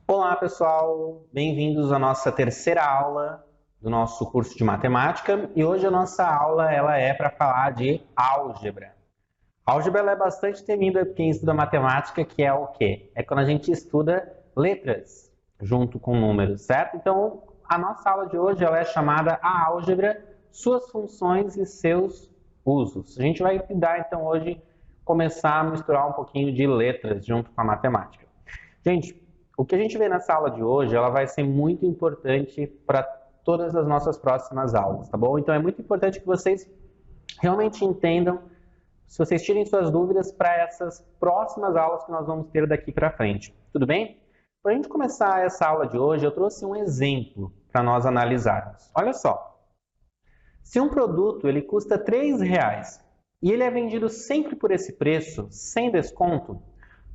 Olá, pessoal! Bem-vindos à nossa terceira aula do nosso curso de matemática. E hoje a nossa aula é para falar de álgebra. A álgebra ela é bastante temida por quem estuda matemática, que é o quê? É quando a gente estuda letras junto com números, certo? Então, a nossa aula de hoje ela é chamada a álgebra, suas funções e seus usos. A gente vai estudar, então, hoje, começar a misturar um pouquinho de letras junto com a matemática. Gente, o que a gente vê nessa aula de hoje, ela vai ser muito importante para todas as nossas próximas aulas, tá bom? Então é muito importante que vocês realmente entendam, se vocês tirem suas dúvidas para essas próximas aulas que nós vamos ter daqui para frente. Tudo bem? Para a gente começar essa aula de hoje, eu trouxe um exemplo para nós analisarmos. Olha só, se um produto ele custa R$ 3 e ele é vendido sempre por esse preço, sem desconto,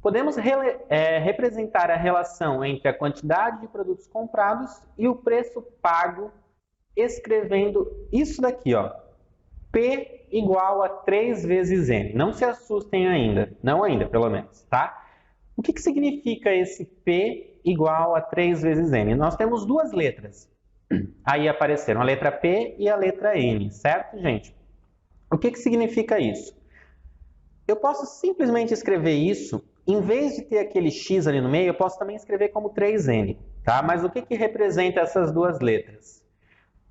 podemos representar a relação entre a quantidade de produtos comprados e o preço pago escrevendo isso daqui, ó, P igual a 3 vezes N. Não se assustem ainda, não ainda, pelo menos, tá? O que significa esse P igual a 3 vezes N? Nós temos duas letras. Aí apareceram a letra P e a letra N, certo, gente? O que significa isso? Eu posso simplesmente escrever isso, em vez de ter aquele X ali no meio, eu posso também escrever como 3N, tá? Mas o que representa essas duas letras?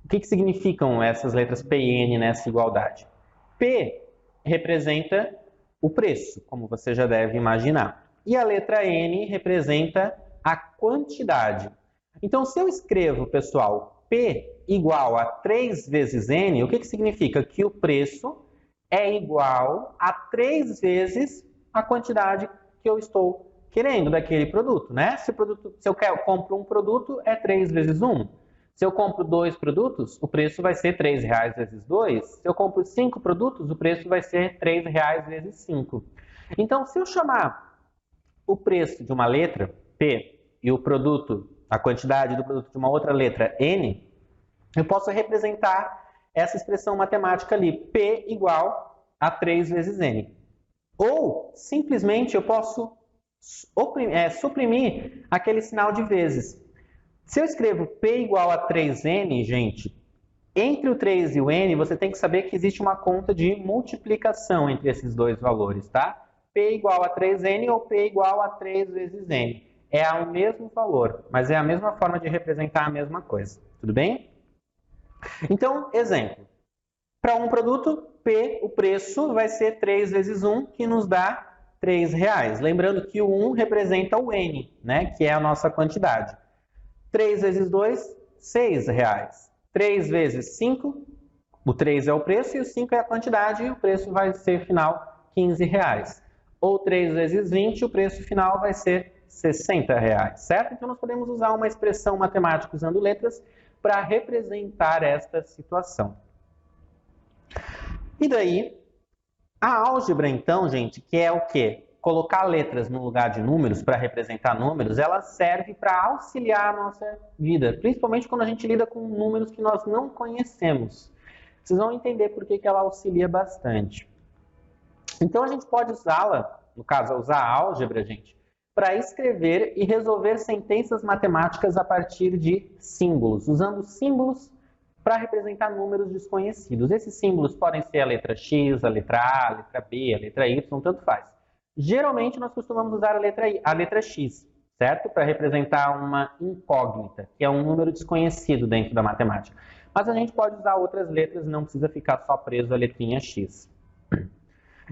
O que significam essas letras P e N nessa igualdade? P representa o preço, como você já deve imaginar. E a letra N representa a quantidade. Então, se eu escrevo, pessoal, P igual a 3 vezes N, o que significa? Que o preço é igual a 3 vezes a quantidade que eu estou querendo daquele produto, né? Se eu compro um produto, é 3 vezes 1. Se eu compro 2 produtos, o preço vai ser R$ 3 vezes 2. Se eu compro 5 produtos, o preço vai ser R$ 3 vezes 5. Então, se eu chamar o preço de uma letra, P, e o produto, a quantidade do produto de uma outra letra, N, eu posso representar essa expressão matemática ali, P igual a 3 vezes N. Ou, simplesmente, eu posso suprimir aquele sinal de vezes. Se eu escrevo P igual a 3N, gente, entre o 3 e o N, você tem que saber que existe uma conta de multiplicação entre esses dois valores, tá? P igual a 3N ou P igual a 3 vezes N. É o mesmo valor, mas é a mesma forma de representar a mesma coisa. Tudo bem? Então, exemplo. Para um produto, P, o preço vai ser 3 vezes 1, que nos dá R$ 3. Lembrando que o 1 representa o N, né, que é a nossa quantidade. 3 vezes 2, R$ 6. 3 vezes 5, o 3 é o preço e o 5 é a quantidade, e o preço vai ser final R$ 15. Ou 3 vezes 20, o preço final vai ser R$ 60, certo? Então nós podemos usar uma expressão matemática usando letras para representar esta situação. E daí, a álgebra, então, gente, que é o quê? Colocar letras no lugar de números para representar números, ela serve para auxiliar a nossa vida, principalmente quando a gente lida com números que nós não conhecemos. Vocês vão entender por que ela auxilia bastante. Então, a gente pode usá-la, no caso, usar a álgebra, gente, para escrever e resolver sentenças matemáticas a partir de símbolos, usando símbolos para representar números desconhecidos. Esses símbolos podem ser a letra X, a letra A, a letra B, a letra Y, tanto faz. Geralmente, nós costumamos usar a letra X, certo? Para representar uma incógnita, que é um número desconhecido dentro da matemática. Mas a gente pode usar outras letras, não precisa ficar só preso à letrinha X.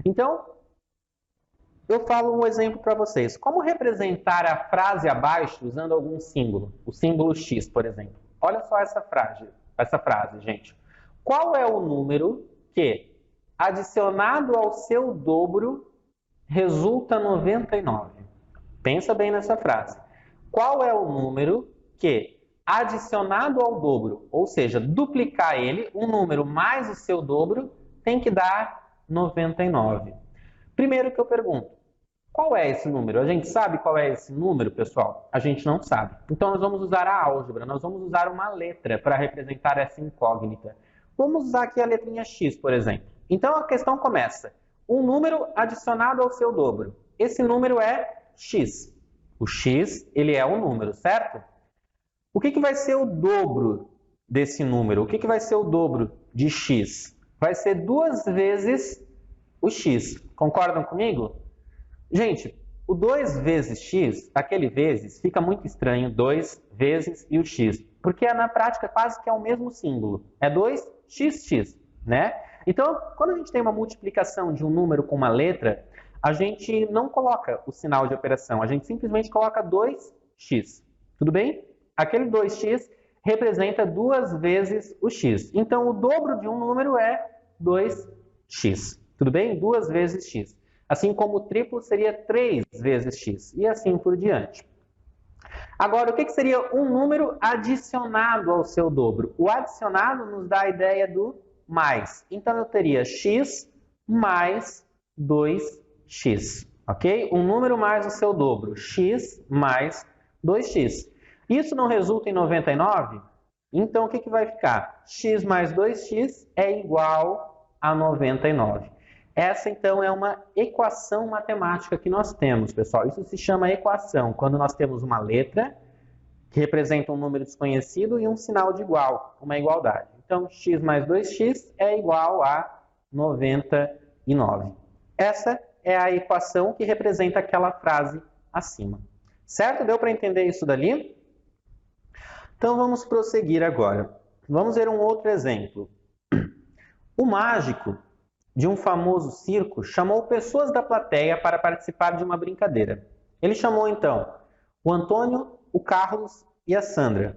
Então, eu falo um exemplo para vocês. Como representar a frase abaixo usando algum símbolo? O símbolo X, por exemplo. Olha só essa frase, gente. Qual é o número que, adicionado ao seu dobro, resulta 99? Pensa bem nessa frase. Qual é o número que, adicionado ao dobro, ou seja, duplicar ele, um número mais o seu dobro, tem que dar 99? Primeiro que eu pergunto, qual é esse número? A gente sabe qual é esse número, pessoal? A gente não sabe. Então, nós vamos usar a álgebra. Nós vamos usar uma letra para representar essa incógnita. Vamos usar aqui a letrinha X, por exemplo. Então, a questão começa. Um número adicionado ao seu dobro. Esse número é X. O x, ele é um número, certo? O que vai ser o dobro desse número? O que vai ser o dobro de x? Vai ser 2 vezes o x. Concordam comigo? Gente, o 2 vezes x, aquele vezes, fica muito estranho, 2 vezes e o x. Porque na prática quase que é o mesmo símbolo. É 2xx, né? Então, quando a gente tem uma multiplicação de um número com uma letra, a gente não coloca o sinal de operação, a gente simplesmente coloca 2x. Tudo bem? Aquele 2x representa 2 vezes o x. Então, o dobro de um número é 2x. Tudo bem? 2 vezes x. Assim como o triplo seria 3 vezes x. E assim por diante. Agora, o que seria um número adicionado ao seu dobro? O adicionado nos dá a ideia do mais. Então, eu teria x mais 2x. Ok? Um número mais o seu dobro. X mais 2x. Isso não resulta em 99? Então, o que vai ficar? X mais 2x é igual a 99. Essa, então, é uma equação matemática que nós temos, pessoal. Isso se chama equação, quando nós temos uma letra que representa um número desconhecido e um sinal de igual, uma igualdade. Então, x mais 2x é igual a 99. Essa é a equação que representa aquela frase acima. Certo? Deu para entender isso dali? Então, vamos prosseguir agora. Vamos ver um outro exemplo. O mágico de um famoso circo chamou pessoas da plateia para participar de uma brincadeira. Ele chamou, então, o Antônio, o Carlos e a Sandra.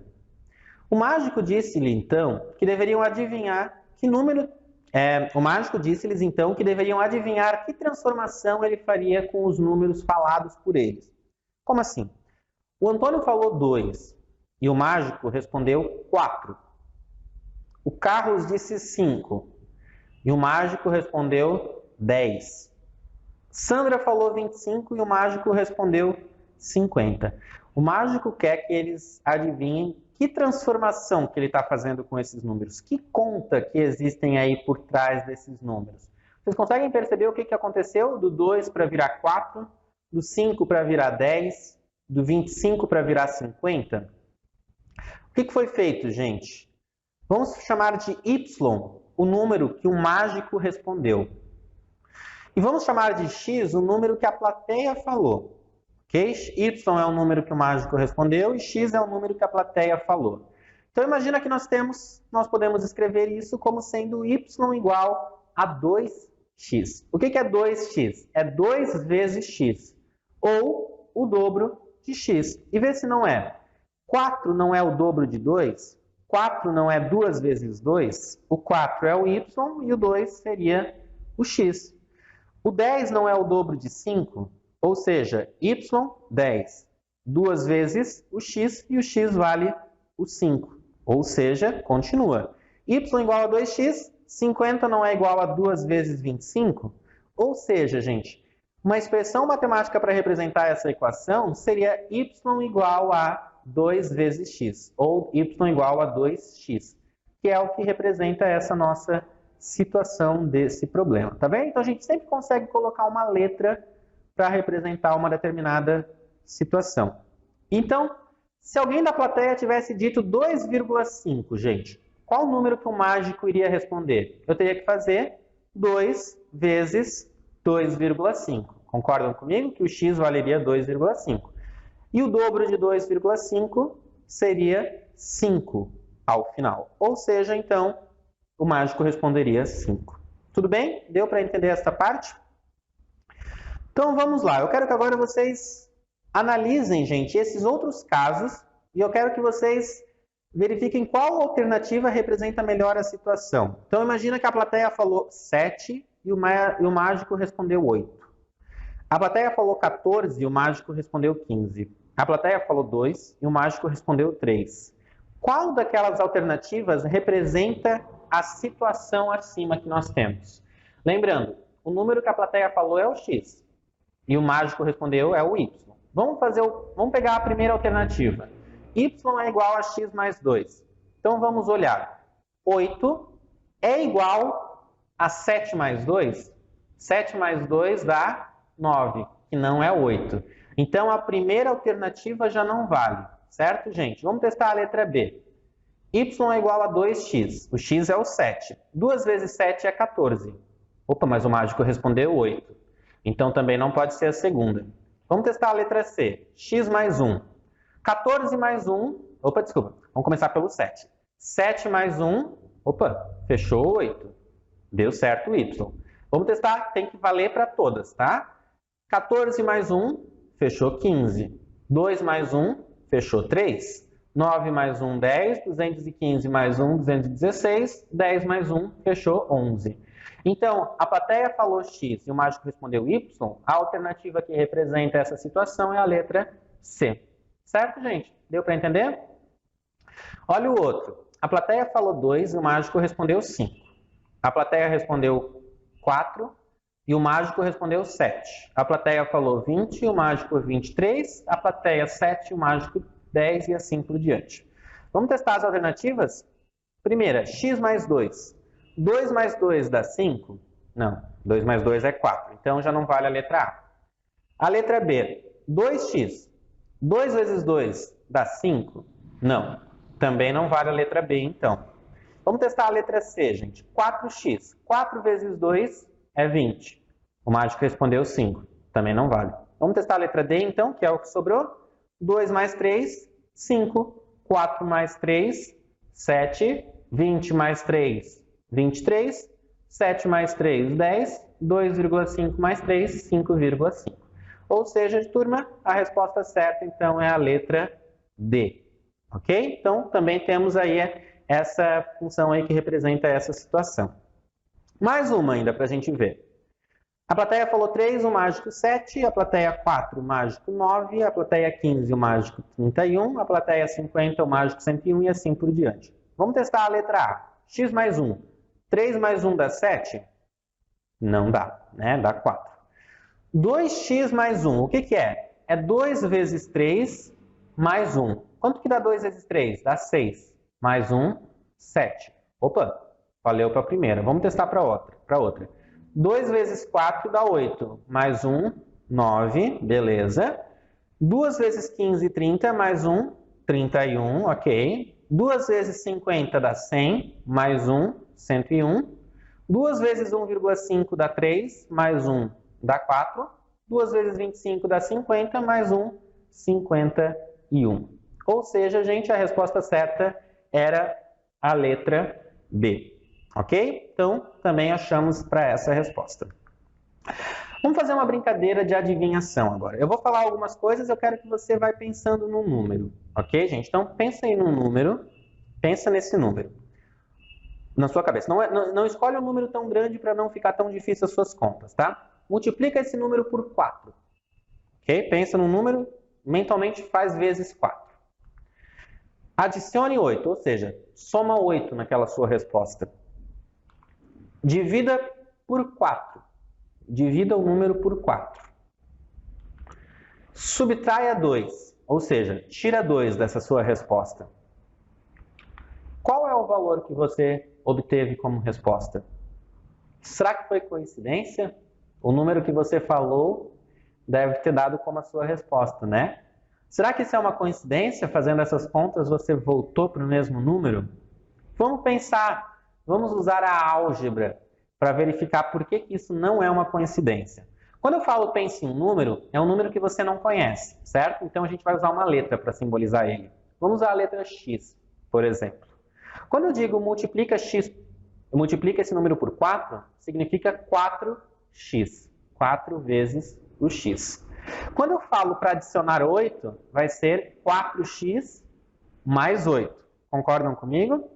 O mágico disse-lhe, então, que deveriam adivinhar que número... O mágico disse-lhes, então, que deveriam adivinhar que transformação ele faria com os números falados por eles. Como assim? O Antônio falou 2 e o mágico respondeu 4. O Carlos disse 5 e o mágico respondeu 10. Sandra falou 25 e o mágico respondeu 50. O mágico quer que eles adivinhem que transformação que ele está fazendo com esses números. Que conta que existem aí por trás desses números. Vocês conseguem perceber o que aconteceu? Do 2 para virar 4, do 5 para virar 10, do 25 para virar 50? O que foi feito, gente? Vamos chamar de y o número que o mágico respondeu. E vamos chamar de x o número que a plateia falou. Okay? Y é o número que o mágico respondeu e x é o número que a plateia falou. Então, imagina que nós podemos escrever isso como sendo y igual a 2x. O que é 2x? É 2 vezes x, ou o dobro de x. E vê se não é. 4 não é o dobro de 2? 4 não é 2 vezes 2? O 4 é o y e o 2 seria o x. O 10 não é o dobro de 5? Ou seja, y, 10. 2 vezes o x e o x vale o 5. Ou seja, continua. Y igual a 2x, 50 não é igual a 2 vezes 25? Ou seja, gente, uma expressão matemática para representar essa equação seria y igual a 2 vezes x, ou y igual a 2x, que é o que representa essa nossa situação desse problema, tá bem? Então a gente sempre consegue colocar uma letra para representar uma determinada situação. Então, se alguém da plateia tivesse dito 2,5, gente, qual número que o mágico iria responder? Eu teria que fazer 2 vezes 2,5. Concordam comigo que o x valeria 2,5? E o dobro de 2,5 seria 5 ao final. Ou seja, então, o mágico responderia 5. Tudo bem? Deu para entender esta parte? Então, vamos lá. Eu quero que agora vocês analisem, gente, esses outros casos e eu quero que vocês verifiquem qual alternativa representa melhor a situação. Então, imagina que a plateia falou 7 e o mágico respondeu 8. A plateia falou 14 e o mágico respondeu 15. A plateia falou 2 e o mágico respondeu 3. Qual daquelas alternativas representa a situação acima que nós temos? Lembrando, o número que a plateia falou é o x e o mágico respondeu é o y. Vamos pegar a primeira alternativa. Y é igual a x mais 2. Então vamos olhar. 8 é igual a 7 mais 2? 7 mais 2 dá 9, que não é 8. Então, a primeira alternativa já não vale, certo, gente? Vamos testar a letra B. Y é igual a 2x. O x é o 7. 2 vezes 7 é 14. Opa, mas o mágico respondeu 8. Então, também não pode ser a segunda. Vamos testar a letra C. X mais 1. 14 mais 1... Opa, desculpa. Vamos começar pelo 7. 7 mais 1... Opa, fechou 8. Deu certo o Y. Vamos testar, tem que valer para todas, tá? 14 mais 1, fechou 15. 2 mais 1, fechou 3. 9 mais 1, 10. 215 mais 1, 216. 10 mais 1, fechou 11. Então, a plateia falou X e o mágico respondeu Y. A alternativa que representa essa situação é a letra C. Certo, gente? Deu para entender? Olha o outro. A plateia falou 2 e o mágico respondeu 5. A plateia respondeu 4 e o mágico respondeu 7. A plateia falou 20 e o mágico 23. A plateia 7 e o mágico 10 e assim por diante. Vamos testar as alternativas? Primeira, x mais 2. 2 mais 2 dá 5? Não, 2 mais 2 é 4. Então já não vale a letra A. A letra B, 2x. 2 vezes 2 dá 5? Não, também não vale a letra B, então. Vamos testar a letra C, gente. 4x. 4 vezes 2 é 20. O mágico respondeu 5. Também não vale. Vamos testar a letra D, então, que é o que sobrou. 2 mais 3, 5. 4 mais 3, 7. 20 mais 3, 23. 7 mais 3, 10. 2,5 mais 3, 5,5. Ou seja, turma, a resposta certa, então, é a letra D. Ok? Então, também temos aí essa função aí que representa essa situação. Mais uma ainda para a gente ver. A plateia falou 3, o mágico 7, a plateia 4, o mágico 9, a plateia 15, o mágico 31, a plateia 50, o mágico 101 e assim por diante. Vamos testar a letra A. X mais 1. 3 mais 1 dá 7? Não dá, né? Dá 4. 2x mais 1, o que que é? É 2 vezes 3 mais 1. Quanto que dá 2 vezes 3? Dá 6. Mais 1, 7. Opa, valeu para a primeira. Vamos testar para outra. 2 vezes 4 dá 8. Mais 1, 9. Beleza. 2 vezes 15, 30. Mais 1, 31. Ok. 2 vezes 50 dá 100. Mais 1, 101. 2 vezes 1,5 dá 3. Mais 1 dá 4. 2 vezes 25 dá 50. Mais 1, 51. Ou seja, gente, a resposta certa era a letra B. Ok? Então, também achamos para essa resposta. Vamos fazer uma brincadeira de adivinhação agora. Eu vou falar algumas coisas, eu quero que você vá pensando num número. Ok, gente? Então, pensa aí num número. Pensa nesse número. Na sua cabeça. Não escolhe um número tão grande para não ficar tão difícil as suas contas, tá? Multiplica esse número por 4. Ok? Pensa num número, mentalmente faz vezes 4. Adicione 8, ou seja, soma 8 naquela sua resposta. Divida por 4. Divida o número por 4. Subtraia 2, ou seja, tira 2 dessa sua resposta. Qual é o valor que você obteve como resposta? Será que foi coincidência? O número que você falou deve ter dado como a sua resposta, né? Será que isso é uma coincidência? Fazendo essas contas, você voltou para o mesmo número? Vamos pensar, vamos usar a álgebra para verificar por que isso não é uma coincidência. Quando eu falo pense em um número, é um número que você não conhece, certo? Então a gente vai usar uma letra para simbolizar ele. Vamos usar a letra x, por exemplo. Quando eu digo multiplica esse número por 4, significa 4x. 4 vezes o x. Quando eu falo para adicionar 8, vai ser 4x mais 8. Concordam comigo?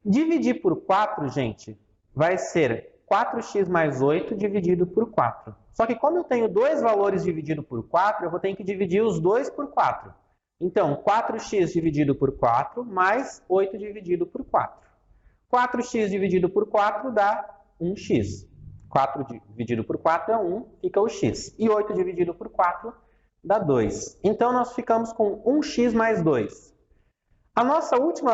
Dividir por 4, gente, vai ser 4x mais 8 dividido por 4. Só que como eu tenho dois valores dividido por 4, eu vou ter que dividir os dois por 4. Então, 4x dividido por 4 mais 8 dividido por 4. 4x dividido por 4 dá 1x. 4 dividido por 4 é 1, fica o x. E 8 dividido por 4 dá 2. Então, nós ficamos com 1x mais 2. A nossa última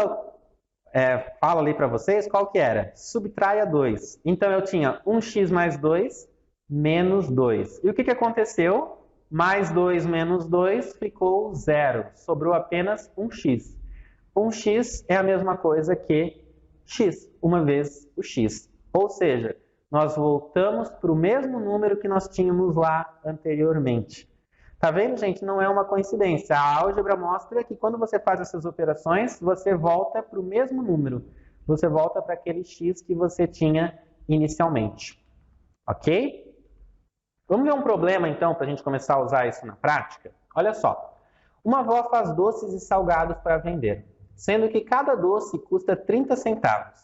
fala ali para vocês, qual que era? Subtraia 2. Então, eu tinha 1x mais 2 menos 2. E o que aconteceu? mais 2 menos 2 ficou 0. Sobrou apenas um x. Um x é a mesma coisa que x, uma vez o x. Ou seja, nós voltamos para o mesmo número que nós tínhamos lá anteriormente. Tá vendo, gente? Não é uma coincidência. A álgebra mostra que quando você faz essas operações, você volta para o mesmo número. Você volta para aquele x que você tinha inicialmente. Ok? Vamos ver um problema, então, para a gente começar a usar isso na prática? Olha só. Uma avó faz doces e salgados para vender, sendo que cada doce custa 30 centavos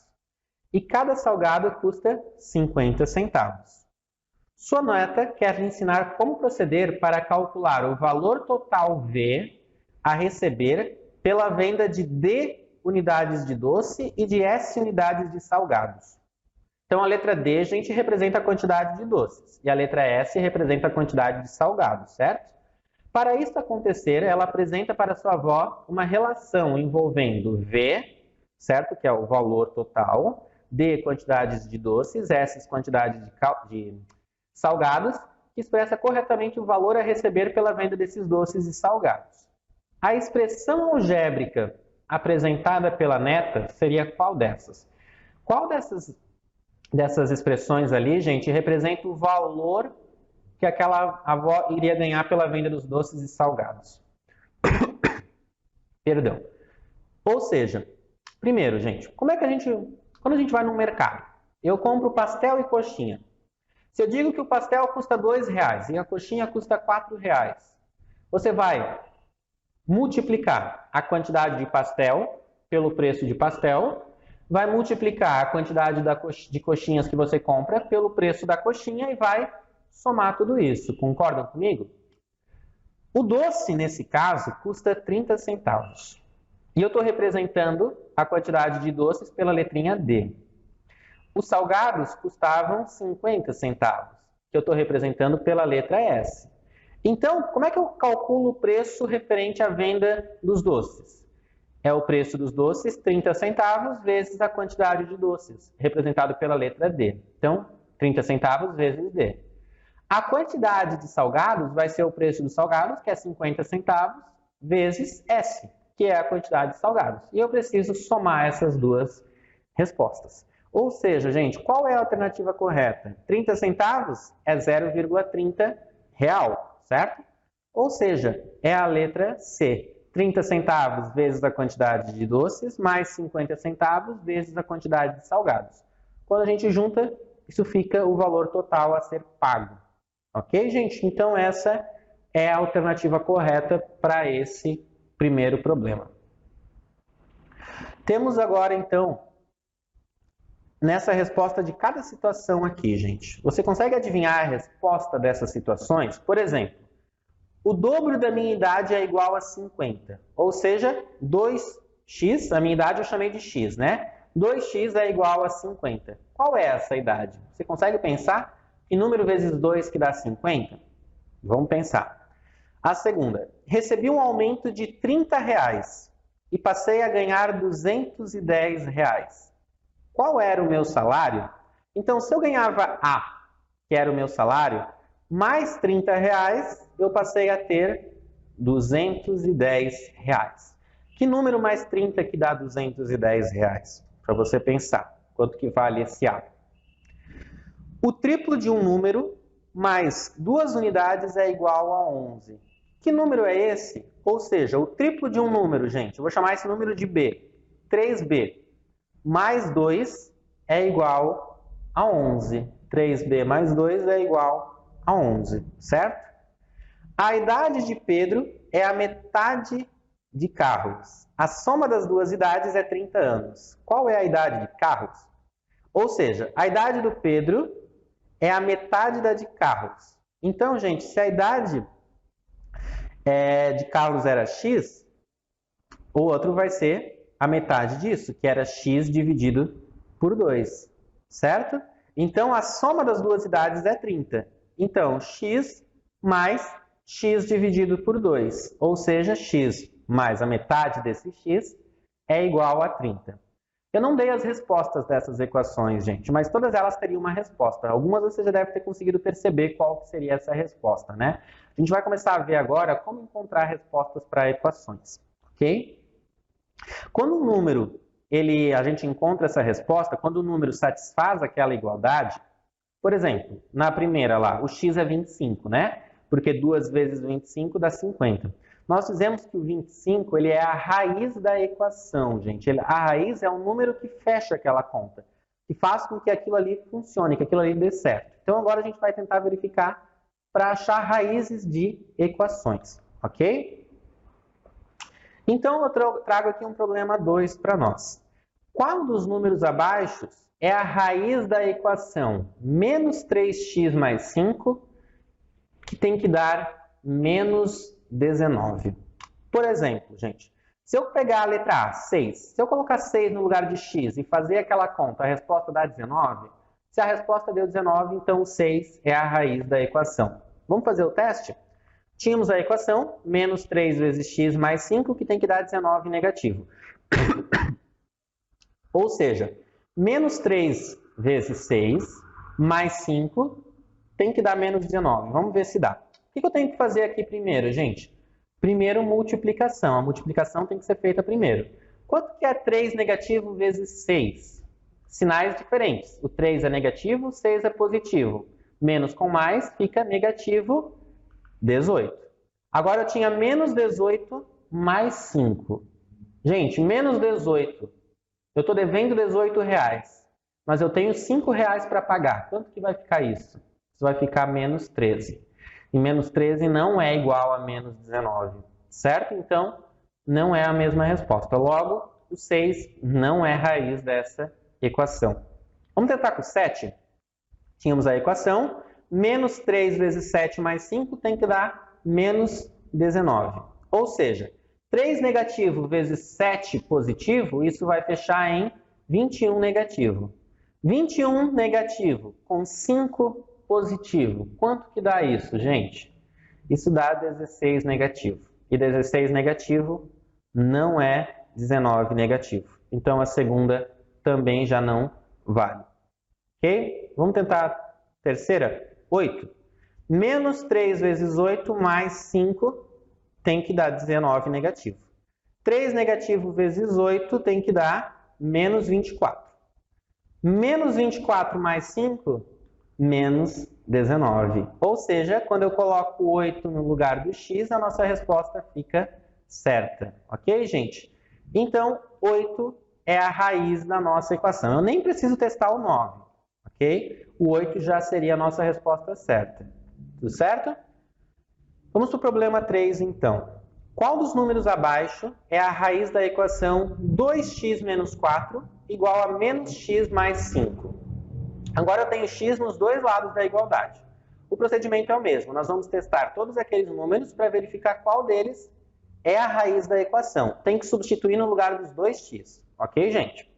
e cada salgado custa 50 centavos. Sua neta quer lhe ensinar como proceder para calcular o valor total V a receber pela venda de D unidades de doce e de S unidades de salgados. Então, a letra D, gente, representa a quantidade de doces e a letra S representa a quantidade de salgados, certo? Para isso acontecer, ela apresenta para sua avó uma relação envolvendo V, certo? Que é o valor total, D, quantidades de doces, S, quantidade de salgados, que expressa corretamente o valor a receber pela venda desses doces e salgados. A expressão algébrica apresentada pela neta seria qual dessas? Qual dessas expressões ali, gente, representa o valor que aquela avó iria ganhar pela venda dos doces e salgados? Perdão. Ou seja, primeiro, gente, quando a gente vai no mercado, eu compro pastel e coxinha. Se eu digo que o pastel custa R$2 e a coxinha custa R$4, você vai multiplicar a quantidade de pastel pelo preço de pastel, vai multiplicar a quantidade de coxinhas que você compra pelo preço da coxinha e vai somar tudo isso. Concordam comigo? O doce, nesse caso, custa 30 centavos. E eu estou representando a quantidade de doces pela letrinha D. Os salgados custavam 50 centavos, que eu estou representando pela letra S. Então, como é que eu calculo o preço referente à venda dos doces? É o preço dos doces, 30 centavos, vezes a quantidade de doces, representado pela letra D. Então, 30 centavos vezes D. A quantidade de salgados vai ser o preço dos salgados, que é 50 centavos, vezes S, que é a quantidade de salgados. E eu preciso somar essas duas respostas. Ou seja, gente, qual é a alternativa correta? 30 centavos é 0,30 real, certo? Ou seja, é a letra C. 30 centavos vezes a quantidade de doces, mais 50 centavos vezes a quantidade de salgados. Quando a gente junta, isso fica o valor total a ser pago. Ok, gente? Então, essa é a alternativa correta para esse primeiro problema. Temos agora, então, nessa resposta de cada situação aqui, gente. Você consegue adivinhar a resposta dessas situações? Por exemplo, o dobro da minha idade é igual a 50. Ou seja, 2x, a minha idade eu chamei de x, né? 2x é igual a 50. Qual é essa idade? Você consegue pensar? Que número vezes 2 que dá 50? Vamos pensar. A segunda, recebi um aumento de R$30 e passei a ganhar R$210. Qual era o meu salário? Então, se eu ganhava A, que era o meu salário, mais R$30, eu passei a ter R$210. Que número mais 30 que dá R$210? Para você pensar, quanto que vale esse A? O triplo de um número mais 2 unidades é igual a 11. Que número é esse? Ou seja, o triplo de um número, gente, eu vou chamar esse número de B. 3B mais 2 é igual a 11. 3B mais 2 é igual a 11, certo? A idade de Pedro é a metade de Carlos. A soma das duas idades é 30 anos. Qual é a idade de Carlos? Ou seja, a idade do Pedro é a metade da de Carlos. Então, gente, se a idade de Carlos era x, o outro vai ser a metade disso, que era x dividido por 2, certo? Então, a soma das duas idades é 30. Então, x mais x dividido por 2, ou seja, x mais a metade desse x é igual a 30. Eu não dei as respostas dessas equações, gente, mas todas elas teriam uma resposta. Algumas você já deve ter conseguido perceber qual que seria essa resposta, né? A gente vai começar a ver agora como encontrar respostas para equações, ok? Quando um número, a gente encontra essa resposta, quando o número satisfaz aquela igualdade, por exemplo, na primeira lá, o x é 25, né? Porque 2 vezes 25 dá 50. Nós dizemos que o 25 ele é a raiz da equação, gente. A raiz é um número que fecha aquela conta, que faz com que aquilo ali funcione, que aquilo ali dê certo. Então agora a gente vai tentar verificar para achar raízes de equações, ok? Então eu trago aqui um problema 2 para nós. Qual dos números abaixo é a raiz da equação menos 3x mais 5, que tem que dar menos 19? Por exemplo, gente, se eu pegar a letra A, 6, se eu colocar 6 no lugar de x e fazer aquela conta, a resposta dá 19? Se a resposta deu 19, então 6 é a raiz da equação. Vamos fazer o teste? Tínhamos a equação, menos 3 vezes x mais 5, que tem que dar 19 negativo. Ou seja, menos 3 vezes 6 mais 5 tem que dar menos 19. Vamos ver se dá. O que eu tenho que fazer aqui primeiro, gente? Primeiro, multiplicação. A multiplicação tem que ser feita primeiro. Quanto que é 3 negativo vezes 6? Sinais diferentes. O 3 é negativo, o 6 é positivo. Menos com mais fica negativo 18. Agora eu tinha menos 18 mais 5. Gente, menos 18. Eu estou devendo 18 reais, mas eu tenho 5 reais para pagar. Quanto que vai ficar isso? Isso vai ficar menos 13. E menos 13 não é igual a menos 19, certo? Então, não é a mesma resposta. Logo, o 6 não é raiz dessa equação. Vamos tentar com o 7? Tínhamos a equação, menos 3 vezes 7 mais 5 tem que dar menos 19. Ou seja, 3 negativo vezes 7 positivo, isso vai fechar em 21 negativo. 21 negativo com 5 positivo. Quanto que dá isso, gente? Isso dá 16 negativo. E 16 negativo não é 19 negativo. Então a segunda também já não vale. Ok? Vamos tentar a terceira? 8. Menos 3 vezes 8 mais 5 tem que dar 19 negativo. 3 negativo vezes 8 tem que dar menos 24. Menos 24 mais 5, menos 19. Ou seja, quando eu coloco 8 no lugar do x, a nossa resposta fica certa. Ok, gente? Então, 8 é a raiz da nossa equação. Eu nem preciso testar o 9. Ok? O 8 já seria a nossa resposta certa. Tudo certo? Vamos para o problema 3, então. Qual dos números abaixo é a raiz da equação 2x menos 4 igual a menos x mais 5? Agora eu tenho x nos dois lados da igualdade. O procedimento é o mesmo. Nós vamos testar todos aqueles números para verificar qual deles é a raiz da equação. Tem que substituir no lugar dos 2x. Ok, gente?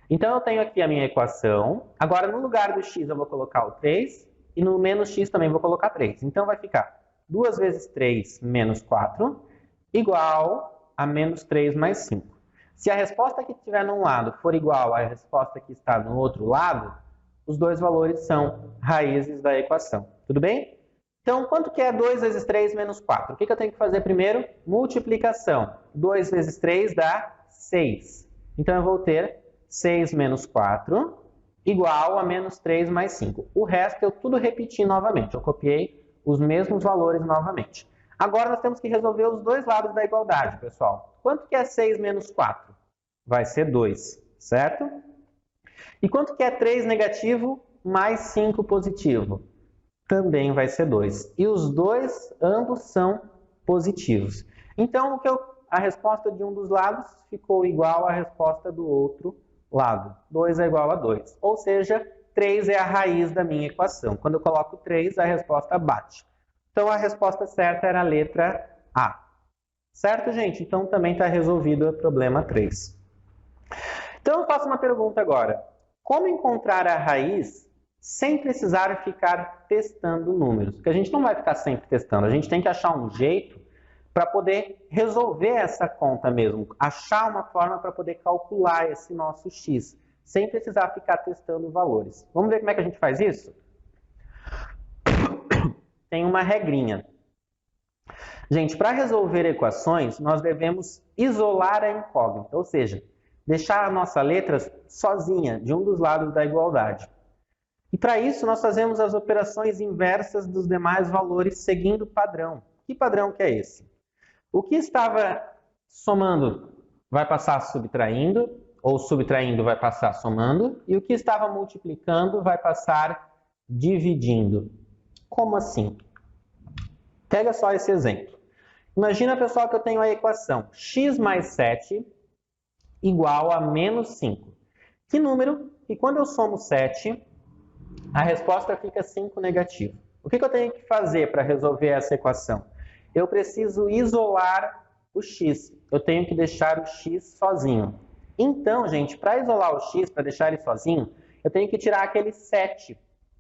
Então eu tenho aqui a minha equação. Agora no lugar do x eu vou colocar o 3 e no menos x também vou colocar 3. Então vai ficar 2 vezes 3 menos 4 igual a menos 3 mais 5. Se a resposta que estiver num lado for igual à resposta que está no outro lado, os dois valores são raízes da equação. Tudo bem? Então, quanto que é 2 vezes 3 menos 4? O que eu tenho que fazer primeiro? Multiplicação. 2 vezes 3 dá 6. Então, eu vou ter 6 menos 4 igual a menos 3 mais 5. O resto eu tudo repeti novamente. Eu copiei os mesmos valores novamente. Agora nós temos que resolver os dois lados da igualdade, pessoal. Quanto que é 6 menos 4? Vai ser 2, certo? E quanto que é 3 negativo mais 5 positivo? Também vai ser 2. E os dois, ambos são positivos. Então, a resposta de um dos lados ficou igual à resposta do outro lado. 2 é igual a 2. Ou seja, 3 é a raiz da minha equação. Quando eu coloco 3, a resposta bate. Então, a resposta certa era a letra A. Certo, gente? Então, também está resolvido o problema 3. Então, eu faço uma pergunta agora. Como encontrar a raiz sem precisar ficar testando números? Porque a gente não vai ficar sempre testando. A gente tem que achar um jeito para poder resolver essa conta mesmo, achar uma forma para poder calcular esse nosso x, sem precisar ficar testando valores. Vamos ver como é que a gente faz isso? Tem uma regrinha. Gente, para resolver equações, nós devemos isolar a incógnita, ou seja, deixar a nossa letra sozinha, de um dos lados da igualdade. E para isso, nós fazemos as operações inversas dos demais valores seguindo o padrão. Que padrão que é esse? O que estava somando vai passar subtraindo, ou subtraindo vai passar somando, e o que estava multiplicando vai passar dividindo. Como assim? Pega só esse exemplo. Imagina, pessoal, que eu tenho a equação x mais 7 igual a menos 5. Que número? E quando eu somo 7, a resposta fica 5 negativo. O que eu tenho que fazer para resolver essa equação? Eu preciso isolar o x. Eu tenho que deixar o x sozinho. Então, gente, para isolar o x, para deixar ele sozinho, eu tenho que tirar aquele 7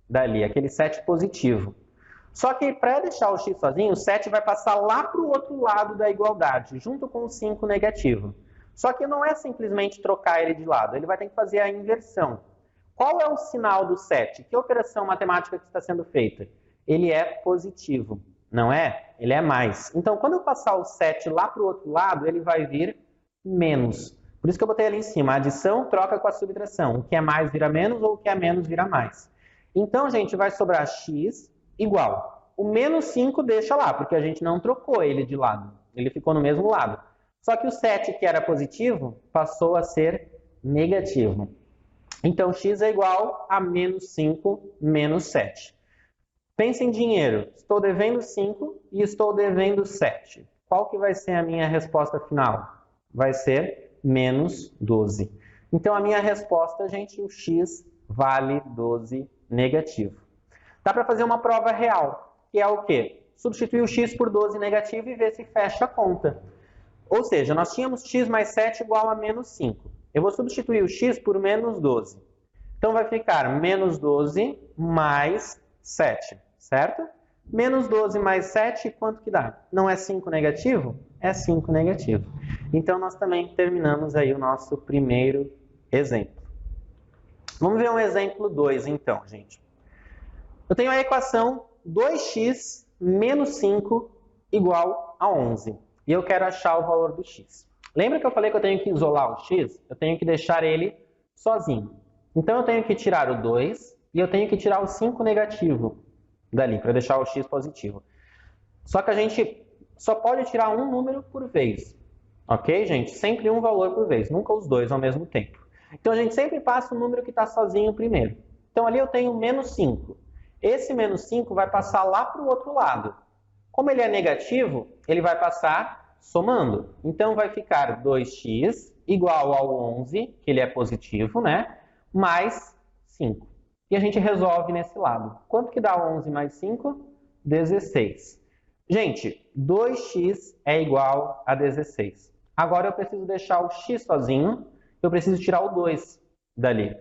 dali, aquele 7 positivo. Só que para deixar o x sozinho, o 7 vai passar lá para o outro lado da igualdade, junto com o 5 negativo. Só que não é simplesmente trocar ele de lado, ele vai ter que fazer a inversão. Qual é o sinal do 7? Que operação matemática que está sendo feita? Ele é positivo, não é? Ele é mais. Então, quando eu passar o 7 lá para o outro lado, ele vai vir menos. Por isso que eu botei ali em cima, a adição troca com a subtração. O que é mais vira menos ou o que é menos vira mais. Então, gente, vai sobrar x igual. O menos 5 deixa lá, porque a gente não trocou ele de lado. Ele ficou no mesmo lado. Só que o 7, que era positivo, passou a ser negativo. Então, x é igual a menos 5 menos 7. Pense em dinheiro. Estou devendo 5 e estou devendo 7. Qual que vai ser a minha resposta final? Vai ser menos 12. Então, a minha resposta, gente, o x vale 12 negativo. Dá para fazer uma prova real, que é o quê? Substituir o x por 12 negativo e ver se fecha a conta. Ou seja, nós tínhamos x mais 7 igual a menos 5. Eu vou substituir o x por menos 12. Então, vai ficar menos 12 mais 7, certo? Menos 12 mais 7, quanto que dá? Não é 5 negativo? É 5 negativo. Então, nós também terminamos aí o nosso primeiro exemplo. Vamos ver um exemplo 2, então, gente. Eu tenho a equação 2x menos 5 igual a 11. E eu quero achar o valor do x. Lembra que eu falei que eu tenho que isolar o x? Eu tenho que deixar ele sozinho. Então, eu tenho que tirar o 2 e eu tenho que tirar o 5 negativo dali, para deixar o x positivo. Só que a gente só pode tirar um número por vez. Ok, gente? Sempre um valor por vez, nunca os dois ao mesmo tempo. Então, a gente sempre passa o número que está sozinho primeiro. Então, ali eu tenho menos 5. Esse menos 5 vai passar lá para o outro lado. Como ele é negativo, ele vai passar somando. Então, vai ficar 2x igual ao 11, que ele é positivo, né? Mais 5. E a gente resolve nesse lado. Quanto que dá 11 mais 5? 16. Gente, 2x é igual a 16. Agora eu preciso deixar o x sozinho, eu preciso tirar o 2 dali.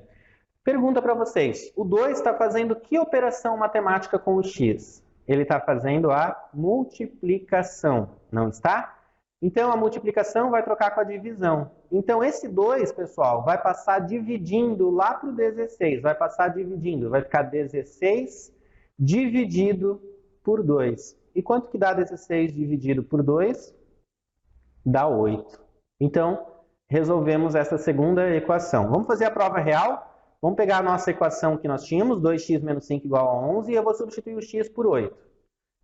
Pergunta para vocês, o 2 está fazendo que operação matemática com o x? Ele está fazendo a multiplicação, não está? Então, a multiplicação vai trocar com a divisão. Então, esse 2, pessoal, vai passar dividindo lá para o 16. Vai passar dividindo, vai ficar 16 dividido por 2. E quanto que dá 16 dividido por 2? Dá 8. Então, resolvemos essa segunda equação. Vamos fazer a prova real? Vamos pegar a nossa equação que nós tínhamos, 2x menos 5 igual a 11, e eu vou substituir o x por 8.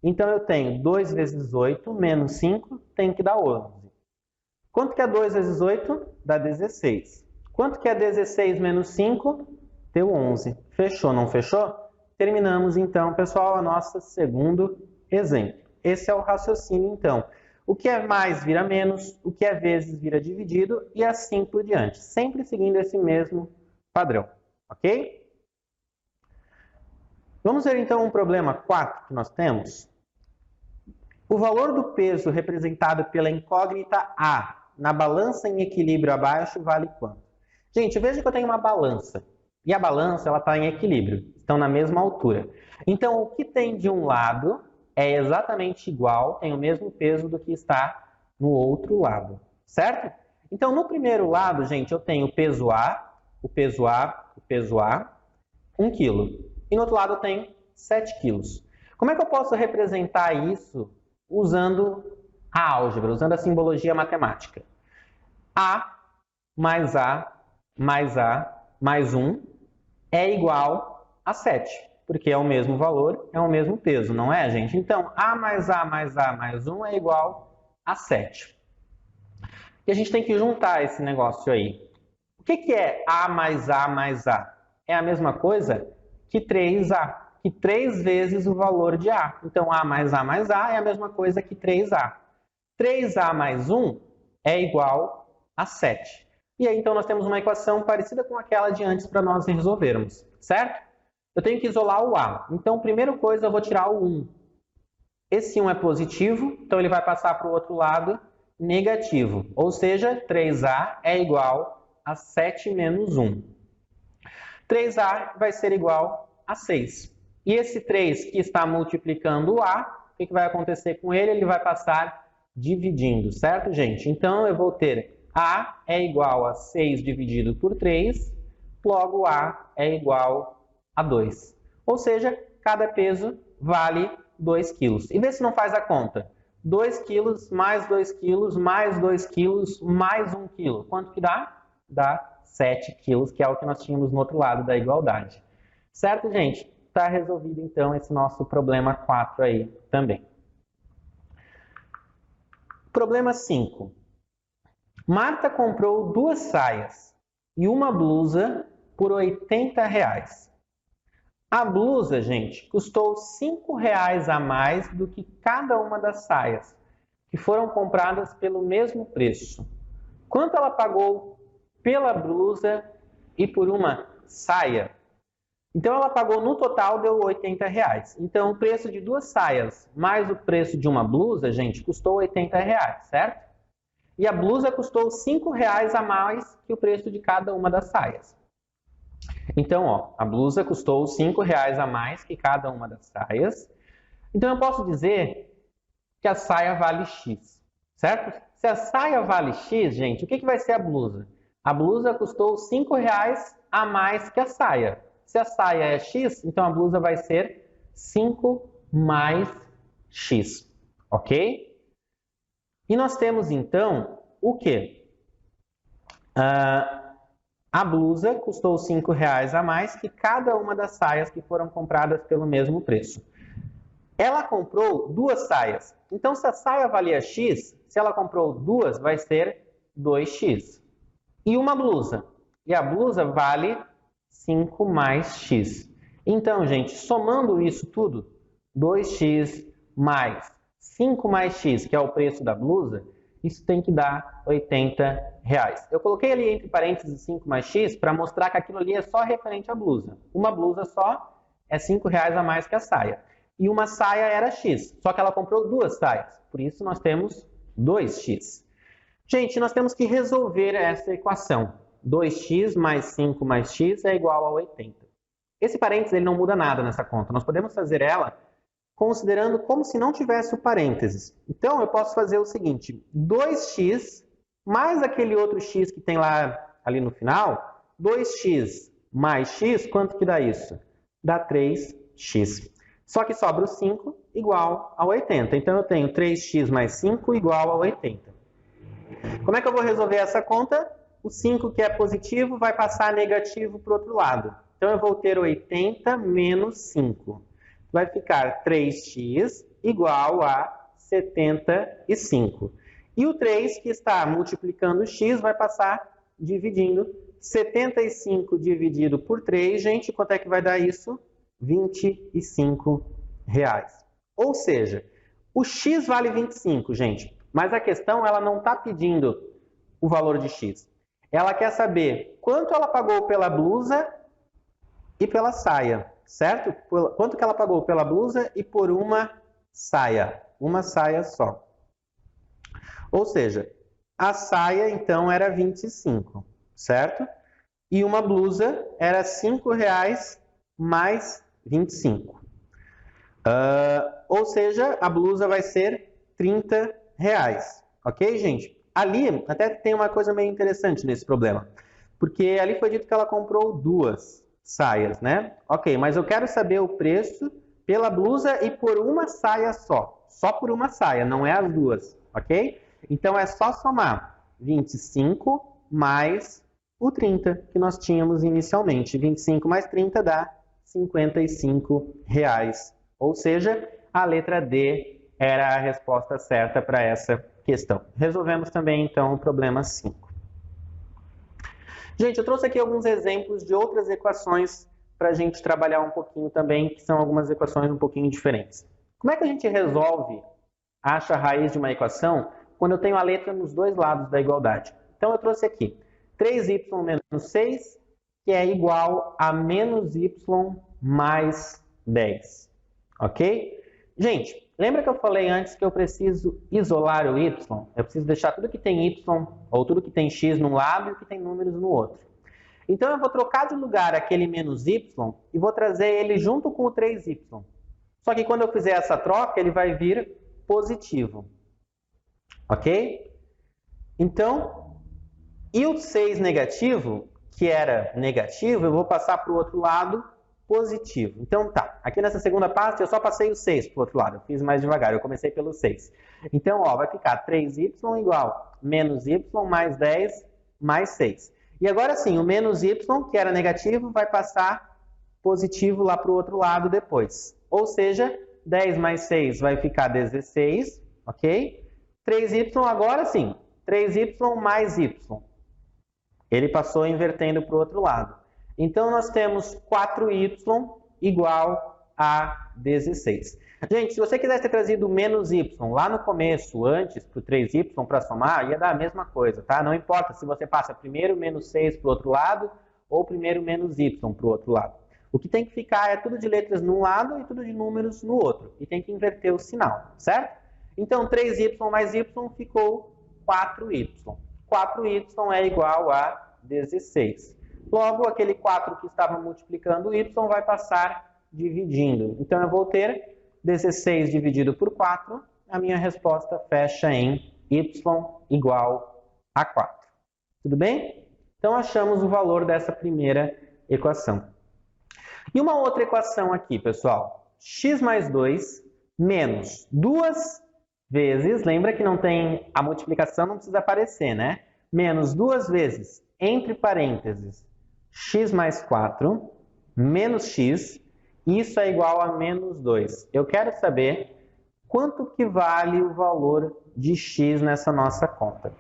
Então, eu tenho 2 vezes 8 menos 5, tem que dar 11. Quanto que é 2 vezes 8? Dá 16. Quanto que é 16 menos 5? Deu 11. Fechou, não fechou? Terminamos, então, pessoal, o nosso segundo exemplo. Esse é o raciocínio, então. O que é mais vira menos, o que é vezes vira dividido, e assim por diante. Sempre seguindo esse mesmo padrão. Ok? Vamos ver então um problema 4 que nós temos. O valor do peso representado pela incógnita A na balança em equilíbrio abaixo vale quanto? Gente, veja que eu tenho uma balança. E a balança está em equilíbrio. Estão na mesma altura. Então, o que tem de um lado é exatamente igual, tem o mesmo peso do que está no outro lado, certo? Então, no primeiro lado, gente, eu tenho o peso A, o peso A, o peso A, 1 kg. E no outro lado eu tenho 7 kg. Como é que eu posso representar isso usando a álgebra, usando a simbologia matemática? A mais A mais A mais 1 é igual a 7, porque é o mesmo valor, é o mesmo peso, não é, gente? Então, A mais A mais A mais 1 é igual a 7. E a gente tem que juntar esse negócio aí. O que é A mais A mais A? É a mesma coisa que 3A, que 3 vezes o valor de A. Então, A mais A mais A é a mesma coisa que 3A. 3A mais 1 é igual a 7. E aí, então, nós temos uma equação parecida com aquela de antes para nós resolvermos, certo? Eu tenho que isolar o A. Então, primeira coisa, eu vou tirar o 1. Esse 1 é positivo, então ele vai passar para o outro lado negativo. Ou seja, 3A é igual a 7 menos 1. 3A vai ser igual a 6. E esse 3 que está multiplicando o A, o que vai acontecer com ele? Ele vai passar dividindo, certo, gente? Então, eu vou ter A é igual a 6 dividido por 3, logo A é igual a 2. Ou seja, cada peso vale 2 quilos. E vê se não faz a conta. 2 quilos mais 2 quilos mais 2 quilos mais 1 quilo. Quanto que dá? Dá 7 quilos, que é o que nós tínhamos no outro lado da igualdade. Certo, gente? Está resolvido, então, esse nosso problema 4 aí também. Problema 5. Marta comprou 2 saias e uma blusa por R$80. A blusa, gente, custou R$5 a mais do que cada uma das saias, que foram compradas pelo mesmo preço. Quanto ela pagou pela blusa e por uma saia? Então, ela pagou no total, deu R$80. Então, o preço de 2 saias mais o preço de uma blusa, gente, custou R$80, certo? E a blusa custou R$5 a mais que o preço de cada uma das saias. Então, ó, a blusa custou R$5 a mais que cada uma das saias. Então, eu posso dizer que a saia vale X, certo? Se a saia vale X, gente, o que vai ser a blusa? A blusa custou R$5 a mais que a saia. Se a saia é X, então a blusa vai ser 5 mais X, ok? E nós temos, então, o quê? A blusa custou R$5 a mais que cada uma das saias que foram compradas pelo mesmo preço. Ela comprou 2 saias. Então, se a saia valia X, se ela comprou 2, vai ser 2X. E uma blusa? E a blusa vale 5 mais X. Então, gente, somando isso tudo, 2X mais 5 mais X, que é o preço da blusa, isso tem que dar R$80. Eu coloquei ali entre parênteses 5 mais X para mostrar que aquilo ali é só referente à blusa. Uma blusa só é R$5 a mais que a saia. E uma saia era X, só que ela comprou 2 saias. Por isso, nós temos 2X. Gente, nós temos que resolver essa equação. 2X mais 5 mais X é igual a 80. Esse parênteses ele não muda nada nessa conta. Nós podemos fazer ela considerando como se não tivesse o parênteses. Então, eu posso fazer o seguinte. 2x mais aquele outro x que tem lá ali no final. 2x mais x, quanto que dá isso? Dá 3x. Só que sobra o 5 igual a 80. Então, eu tenho 3x mais 5 igual a 80. Como é que eu vou resolver essa conta? O 5 que é positivo vai passar negativo para o outro lado. Então, eu vou ter 80 menos 5. Vai ficar 3x igual a 75. E o 3, que está multiplicando x, vai passar dividindo. 75 dividido por 3, gente, quanto é que vai dar isso? R$25. Ou seja, o x vale 25, gente. Mas a questão, ela não está pedindo o valor de x. Ela quer saber quanto ela pagou pela blusa e pela saia. Certo? Quanto que ela pagou pela blusa e por uma saia só. Ou seja, a saia, então, era 25, certo? E uma blusa era R$5 mais 25. Ou seja, a blusa vai ser R$30. Ok, gente? Ali até tem uma coisa meio interessante nesse problema. Porque ali foi dito que ela comprou 2 saias, né? Ok, mas eu quero saber o preço pela blusa e por uma saia só. Só por uma saia, não é as duas, ok? Então é só somar 25 mais o 30 que nós tínhamos inicialmente. 25 mais 30 dá R$55. Ou seja, a letra D era a resposta certa para essa questão. Resolvemos também, então, o problema 5. Gente, eu trouxe aqui alguns exemplos de outras equações para a gente trabalhar um pouquinho também, que são algumas equações um pouquinho diferentes. Como é que a gente resolve, acha a raiz de uma equação, quando eu tenho a letra nos dois lados da igualdade? Então, eu trouxe aqui 3y menos 6, que é igual a menos y mais 10. Ok? Gente, lembra que eu falei antes que eu preciso isolar o y? Eu preciso deixar tudo que tem y, ou tudo que tem x num lado e o que tem números no outro. Então, eu vou trocar de lugar aquele menos y e vou trazer ele junto com o 3y. Só que quando eu fizer essa troca, ele vai vir positivo. Ok? Então, e o 6 negativo, que era negativo, eu vou passar para o outro lado positivo. Então, tá. Aqui nessa segunda parte, eu só passei o 6 para o outro lado. Eu fiz mais devagar, eu comecei pelo 6. Então, ó, vai ficar 3y igual menos y mais 10 mais 6. E agora sim, o menos y, que era negativo, vai passar positivo lá para o outro lado depois. Ou seja, 10 mais 6 vai ficar 16, ok? 3y agora sim, 3y mais y. Ele passou invertendo para o outro lado. Então, nós temos 4y igual a 16. Gente, se você quisesse ter trazido menos y lá no começo, antes, para o 3y, para somar, ia dar a mesma coisa, tá? Não importa se você passa primeiro menos 6 para o outro lado ou primeiro menos y para o outro lado. O que tem que ficar é tudo de letras num lado e tudo de números no outro. E tem que inverter o sinal, certo? Então, 3y mais y ficou 4y. 4y é igual a 16. Logo, aquele 4 que estava multiplicando o y vai passar dividindo. Então, eu vou ter 16 dividido por 4. A minha resposta fecha em y igual a 4. Tudo bem? Então, achamos o valor dessa primeira equação. E uma outra equação aqui, pessoal. X mais 2 menos 2 vezes, lembra que não tem a multiplicação, não precisa aparecer, né? Menos 2 vezes, entre parênteses, x mais 4, menos x, isso é igual a menos 2. Eu quero saber quanto que vale o valor de x nessa nossa conta.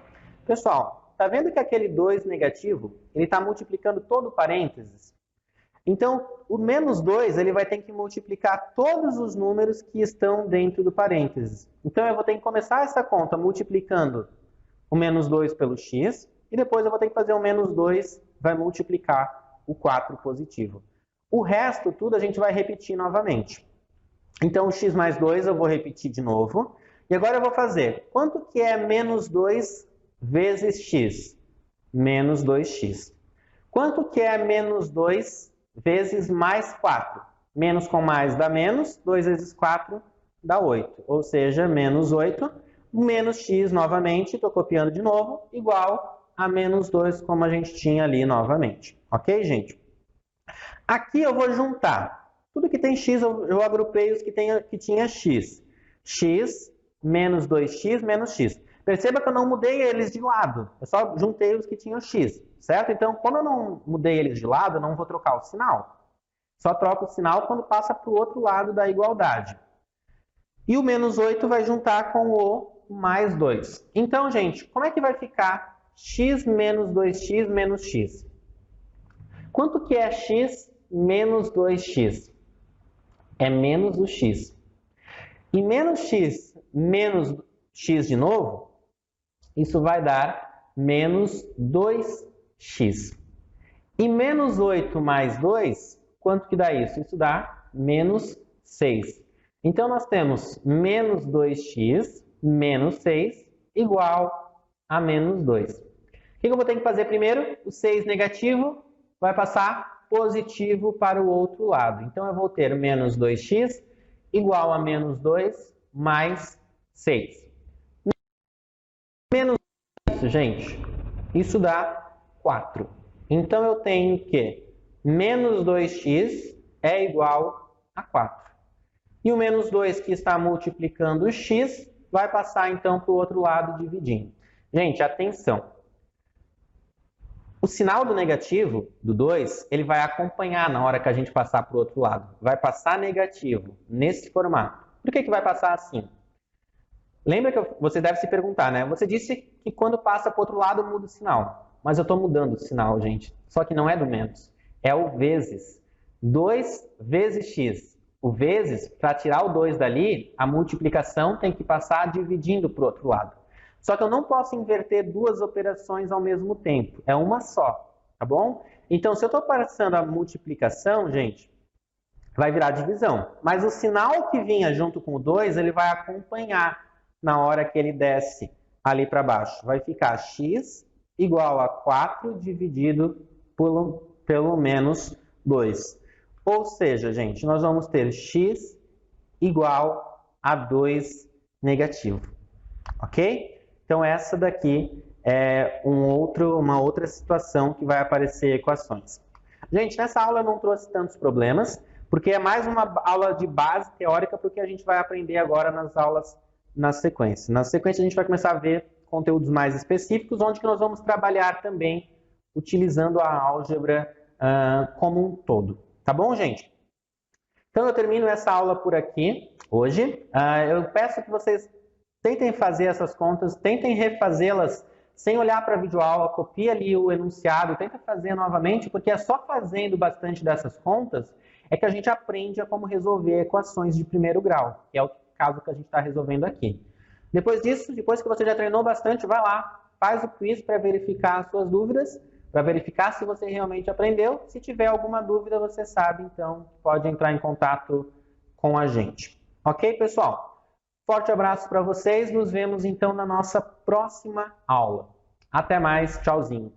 Pessoal, tá vendo que aquele 2 negativo, ele está multiplicando todo o parênteses? Então, o menos 2, ele vai ter que multiplicar todos os números que estão dentro do parênteses. Então, eu vou ter que começar essa conta multiplicando o menos 2 pelo x, e depois eu vou ter que fazer o menos 2, vai multiplicar o 4 positivo. O resto, tudo, a gente vai repetir novamente. Então, o x mais 2 eu vou repetir de novo. E agora eu vou fazer, quanto que é menos 2 vezes x? Menos 2x. Quanto que é menos 2 vezes mais 4? Menos com mais dá menos, 2 vezes 4 dá 8. Ou seja, menos 8, menos x novamente, estou copiando de novo, igual a menos 2, como a gente tinha ali novamente. Ok, gente? Aqui eu vou juntar. Tudo que tem x, eu agrupei os que tinha x. X menos 2x menos x. Perceba que eu não mudei eles de lado. Eu só juntei os que tinham x, certo? Então, como eu não mudei eles de lado, eu não vou trocar o sinal. Só troco o sinal quando passa para o outro lado da igualdade. E o menos 8 vai juntar com o mais 2. Então, gente, como é que vai ficar x menos 2x menos x? Quanto que é x menos 2x? É menos o x. E menos x menos x de novo, isso vai dar menos 2x. E menos 8 mais 2, quanto que dá isso? Isso dá menos 6. Então, nós temos menos 2x menos 6 igual a menos 2. O que eu vou ter que fazer primeiro? O 6 negativo vai passar positivo para o outro lado. Então, eu vou ter menos 2x igual a menos 2 mais 6. Menos isso, gente, isso dá 4. Então, eu tenho que menos 2x é igual a 4. E o menos 2 que está multiplicando o x vai passar, então, para o outro lado dividindo. Gente, atenção. O sinal do negativo, do 2, ele vai acompanhar na hora que a gente passar para o outro lado. Vai passar negativo, nesse formato. Por que vai passar assim? Lembra que você deve se perguntar, né? Você disse que quando passa para o outro lado muda o sinal. Mas eu estou mudando o sinal, gente. Só que não é do menos. É o vezes. 2 vezes x. O vezes, para tirar o 2 dali, a multiplicação tem que passar dividindo para o outro lado. Só que eu não posso inverter duas operações ao mesmo tempo. É uma só, tá bom? Então, se eu estou passando a multiplicação, gente, vai virar divisão. Mas o sinal que vinha junto com o 2, ele vai acompanhar na hora que ele desce ali para baixo. Vai ficar x igual a 4 dividido pelo menos 2. Ou seja, gente, nós vamos ter x igual a 2 negativo. Ok? Então, essa daqui é uma outra situação que vai aparecer equações. Gente, nessa aula eu não trouxe tantos problemas, porque é mais uma aula de base teórica para o que a gente vai aprender agora nas aulas na sequência. Na sequência, a gente vai começar a ver conteúdos mais específicos, onde que nós vamos trabalhar também utilizando a álgebra como um todo. Tá bom, gente? Então, eu termino essa aula por aqui, hoje. Eu peço que vocês tentem fazer essas contas, tentem refazê-las sem olhar para a videoaula, copia ali o enunciado, tenta fazer novamente, porque é só fazendo bastante dessas contas é que a gente aprende a como resolver equações de primeiro grau, que é o caso que a gente está resolvendo aqui. Depois disso, depois que você já treinou bastante, vai lá, faz o quiz para verificar as suas dúvidas, para verificar se você realmente aprendeu. Se tiver alguma dúvida, você sabe, então pode entrar em contato com a gente. Ok, pessoal? Forte abraço para vocês, nos vemos então na nossa próxima aula. Até mais, tchauzinho.